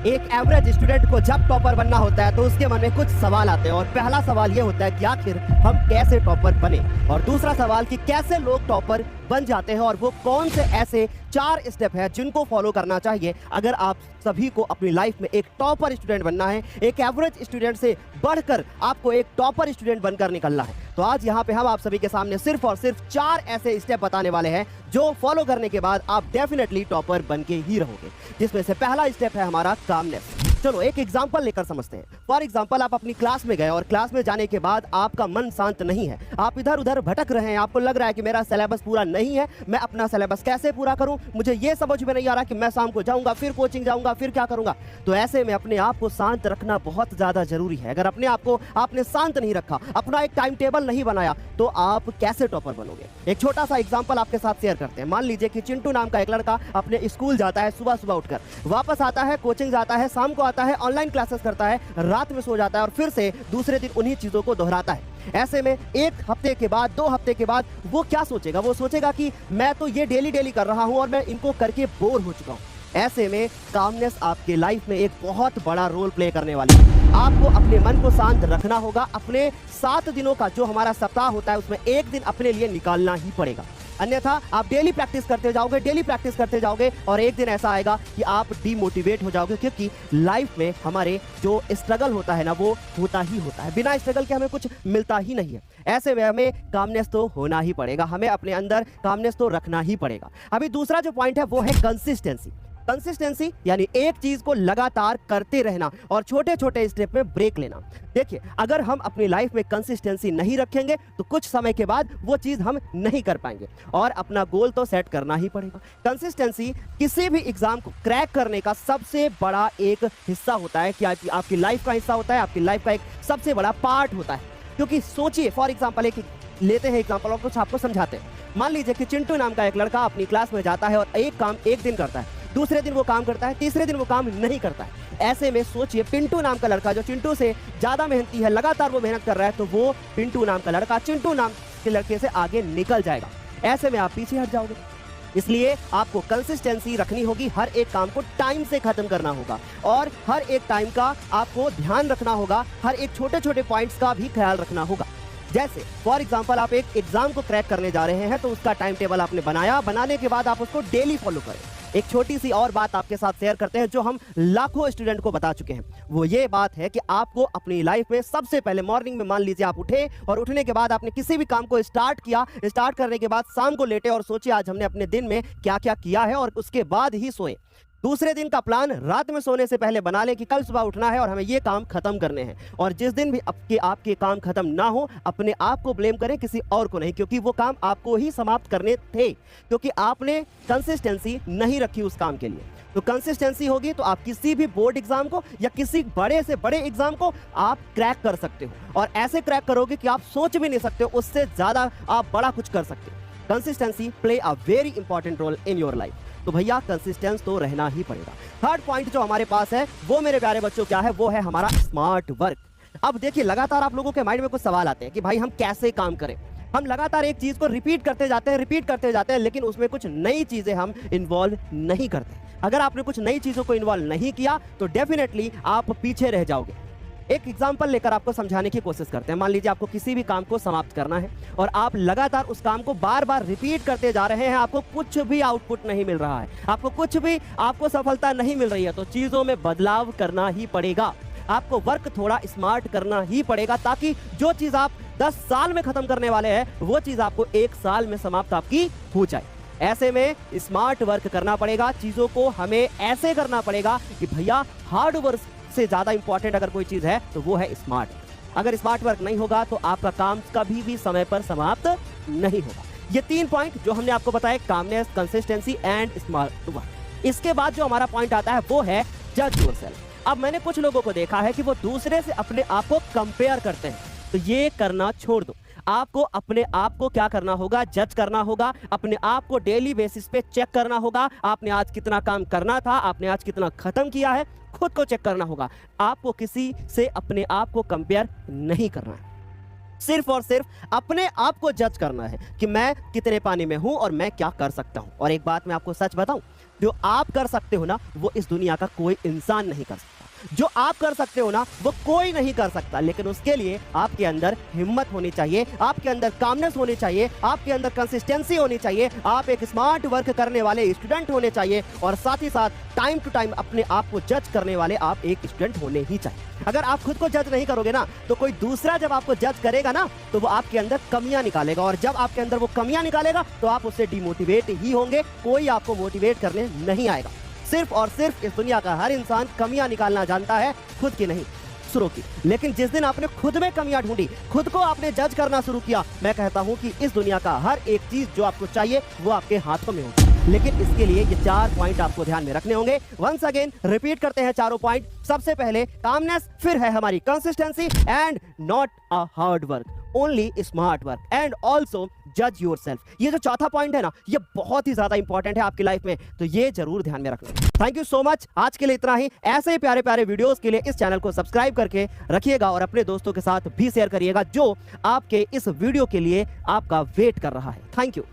एक average student को जब टॉपर बनना होता है तो उसके मन में कुछ सवाल आते हैं और पहला सवाल ये होता है कि आखिर हम कैसे टॉपर बने, और दूसरा सवाल कि कैसे लोग टॉपर बन जाते हैं और वो कौन से ऐसे 4 स्टेप हैं जिनको फॉलो करना चाहिए अगर आप सभी को अपनी लाइफ में एक टॉपर स्टूडेंट बनना है, एक एवरेज स्टूडेंट से बढ़कर आपको एक टॉपर स्टूडेंट बनकर निकलना है। तो आज यहाँ पे हम आप सभी के सामने सिर्फ और सिर्फ 4 ऐसे स्टेप बताने वाले हैं जो फॉलो करने के बाद आप डेफिनेटली टॉपर बन के ही रहोगे, जिसमें से पहला स्टेप है हमारा कामनेस। चलो एक एग्जांपल लेकर समझते हैं। फॉर एग्जांपल, आप अपनी क्लास में गए और क्लास में जाने के बाद आपका मन शांत नहीं है, आप इधर उधर भटक रहे हैं, आपको लग रहा है कि मेरा सिलेबस पूरा नहीं है, मैं अपना सिलेबस कैसे पूरा करूं, मुझे ये समझ में नहीं आ रहा कि मैं शाम को जाऊंगा, फिर कोचिंग जाऊंगा, फिर क्या करूंगा। तो ऐसे में अपने आप को शांत रखना बहुत ज्यादा जरूरी है। अगर अपने आप को आपने शांत नहीं रखा, अपना एक टाइम टेबल नहीं बनाया, तो आप कैसे टॉपर बनोगे। एक छोटा सा एग्जांपल आपके साथ शेयर करते हैं। मान लीजिए कि चिंटू नाम का एक लड़का अपने स्कूल जाता है, सुबह सुबह उठकर वापस आता है, कोचिंग जाता है, शाम को आता है, ऑनलाइन क्लासेस करता है, रात में सो जाता है और फिर से दूसरे दिन उन्हीं चीजों को दोहराता है। ऐसे में 1 हफ्ते के बाद, 2 हफ्ते के बाद वो क्या सोचेगा, वो सोचेगा कि मैं तो ये डेली कर रहा हूं और मैं इनको करके बोर हो चुका हूं। ऐसे में कामनेस आपके लाइफ में एक बहुत बड़ा रोल प्ले करने वाली है। आपको अपने मन को शांत रखना होगा। अपने 7 दिनों का जो हमारा सप्ताह होता है उसमें 1 दिन अपने लिए निकालना ही पड़ेगा, अन्यथा आप डेली प्रैक्टिस करते जाओगे और एक दिन ऐसा आएगा कि आप डीमोटिवेट हो जाओगे, क्योंकि लाइफ में हमारे जो स्ट्रगल होता है ना, वो होता ही होता है। बिना स्ट्रगल के हमें कुछ मिलता ही नहीं है। ऐसे में हमें कामनेस तो होना ही पड़ेगा, हमें अपने अंदर कामनेस तो रखना ही पड़ेगा। अभी दूसरा जो पॉइंट है वो है कंसिस्टेंसी। कंसिस्टेंसी यानी एक चीज को लगातार करते रहना और छोटे छोटे स्टेप में ब्रेक लेना। देखिए, अगर हम अपनी लाइफ में कंसिस्टेंसी नहीं रखेंगे तो कुछ समय के बाद वो चीज हम नहीं कर पाएंगे और अपना गोल तो सेट करना ही पड़ेगा। कंसिस्टेंसी किसी भी एग्जाम को क्रैक करने का सबसे बड़ा एक हिस्सा होता है, कि आपकी लाइफ का हिस्सा होता है, आपकी लाइफ का एक सबसे बड़ा पार्ट होता है। क्योंकि सोचिए, फॉर एग्जाम्पल एक लेते हैं एग्जाम्पल और कुछ आपको समझाते हैं। मान लीजिए कि चिंटू नाम का एक लड़का अपनी क्लास में जाता है और एक काम एक दिन करता है, दूसरे दिन वो काम करता है, तीसरे दिन वो काम नहीं करता है। ऐसे में सोचिए, पिंटू नाम का लड़का जो चिंटू से ज्यादा मेहनती है, लगातार वो मेहनत कर रहा है, तो वो पिंटू नाम का लड़का चिंटू नाम के लड़के से आगे निकल जाएगा। ऐसे में आप पीछे हट जाओगे। इसलिए आपको कंसिस्टेंसी रखनी होगी, हर एक काम को टाइम से खत्म करना होगा और हर एक टाइम का आपको ध्यान रखना होगा, हर एक छोटे छोटे पॉइंट्स का भी ख्याल रखना होगा। जैसे फॉर एग्जांपल, आप एक एग्जाम को क्रैक करने जा रहे हैं तो उसका टाइम टेबल आपने बनाया, बनाने के बाद आप उसको डेली फॉलो करें। एक छोटी सी और बात आपके साथ शेयर करते हैं जो हम लाखों स्टूडेंट को बता चुके हैं। वो ये बात है कि आपको अपनी लाइफ में सबसे पहले मॉर्निंग में, मान लीजिए आप उठे और उठने के बाद आपने किसी भी काम को स्टार्ट किया, स्टार्ट करने के बाद शाम को लेटे और सोचे आज हमने अपने दिन में क्या क्या किया है और उसके बाद ही सोए। दूसरे दिन का प्लान रात में सोने से पहले बना लें कि कल सुबह उठना है और हमें ये काम खत्म करने हैं। और जिस दिन भी आपके काम खत्म ना हो, अपने आप को ब्लेम करें, किसी और को नहीं, क्योंकि वो काम आपको ही समाप्त करने थे, क्योंकि आपने कंसिस्टेंसी नहीं रखी उस काम के लिए। तो कंसिस्टेंसी होगी तो आप किसी भी बोर्ड एग्जाम को या किसी बड़े से बड़े एग्जाम को आप क्रैक कर सकते हो, और ऐसे क्रैक करोगे कि आप सोच भी नहीं सकते हो, उससे ज्यादा आप बड़ा कुछ कर सकते हो। Consistency play a very important role in your life. तो भैया कंसिस्टेंस तो रहना ही पड़ेगा। थर्ड पॉइंट जो हमारे पास है वो, मेरे प्यारे बच्चों, क्या है? वो है हमारा स्मार्ट वर्क। अब देखिए, लगातार आप लोगों के माइंड में कुछ सवाल आते हैं कि भाई हम कैसे काम करें। हम लगातार एक चीज को रिपीट करते जाते हैं, लेकिन उसमें कुछ नई चीजें हम इन्वॉल्व नहीं करते। अगर आपने कुछ नई चीजों को इन्वॉल्व नहीं किया तो डेफिनेटली आप पीछे रह जाओगे। एक एग्जाम्पल लेकर आपको समझाने की कोशिश करते हैं। मान लीजिए आपको किसी भी काम को समाप्त करना है और आप लगातार उस काम को बार बार रिपीट करते जा रहे हैं, आपको कुछ भी आउटपुट नहीं मिल रहा है, आपको सफलता नहीं मिल रही है, तो चीजों में बदलाव करना ही पड़ेगा। आपको वर्क थोड़ा स्मार्ट करना ही पड़ेगा, ताकि जो चीज आप 10 साल में खत्म करने वाले हैं वो चीज आपको 1 साल में समाप्त आपकी हो जाए। ऐसे में स्मार्ट वर्क करना पड़ेगा। चीजों को हमें ऐसे करना पड़ेगा कि भैया हार्ड वर्क से ज्यादा इंपॉर्टेंट अगर कोई चीज है तो वो है स्मार्ट। अगर स्मार्ट वर्क नहीं होगा तो आपका काम कभी भी समय पर समाप्त नहीं होगा। ये 3 पॉइंट जो हमने आपको बताए, calmness, consistency and smart work. इसके बाद जो हमारा पॉइंट आता है वो है जज योरसेल्फ। अब मैंने कुछ लोगों को देखा है कि वो दूसरे से अपने आप को कंपेयर करते हैं, तो ये करना छोड़ दो। आपको अपने आप को क्या करना होगा? जज करना होगा। अपने आप को डेली बेसिस पे चेक करना होगा। आपने आज कितना काम करना था, आपने आज कितना खत्म किया है, खुद को चेक करना होगा। आपको किसी से अपने आप को कंपेयर नहीं करना है, सिर्फ और सिर्फ अपने आप को जज करना है कि मैं कितने पानी में हूं और मैं क्या कर सकता हूं। और एक बात मैं आपको सच बताऊं, जो आप कर सकते हो ना, वो इस दुनिया का कोई इंसान नहीं कर सकता। जो आप कर सकते हो ना, वो कोई नहीं कर सकता। लेकिन उसके लिए आपके अंदर हिम्मत होनी चाहिए, आपके अंदर कामनेस होनी चाहिए, आपके अंदर कंसिस्टेंसी होनी चाहिए, आप एक स्मार्ट वर्क करने वाले स्टूडेंट होने चाहिए, और साथ ही साथ टाइम टू टाइम अपने आप को जज करने वाले आप एक स्टूडेंट होने ही चाहिए। अगर आप खुद को जज नहीं करोगे ना, तो कोई दूसरा जब आपको जज करेगा ना, तो वो आपके अंदर कमियां निकालेगा, और जब आपके अंदर वो कमियां निकालेगा तो आप उससे डिमोटिवेट ही होंगे। कोई आपको मोटिवेट करने नहीं आएगा। सिर्फ और सिर्फ इस दुनिया का हर इंसान कमियां निकालना जानता है, खुद की नहीं, दूसरों की। लेकिन जिस दिन आपने खुद में कमियां ढूंढी, खुद को आपने जज करना शुरू किया, मैं कहता हूं कि इस दुनिया का हर एक चीज जो आपको चाहिए वो आपके हाथों में होगी। लेकिन इसके लिए ये 4 पॉइंट आपको ध्यान में रखने होंगे। वंस अगेन रिपीट करते हैं चारों पॉइंट। सबसे पहले कामनेस, फिर है हमारी consistency, and not a hard work, only smart work, and also जज योरसेल्फ। ये जो चौथा पॉइंट है ना, ये बहुत ही ज्यादा इंपॉर्टेंट है आपकी लाइफ में, तो ये जरूर ध्यान में रखना। Thank you so much. आज के लिए इतना ही। ऐसे ही प्यारे प्यारे वीडियोस के लिए इस चैनल को सब्सक्राइब करके रखिएगा, और अपने दोस्तों के साथ भी शेयर करिएगा जो आपके इस वीडियो के लिए आपका वेट कर रहा है। Thank you.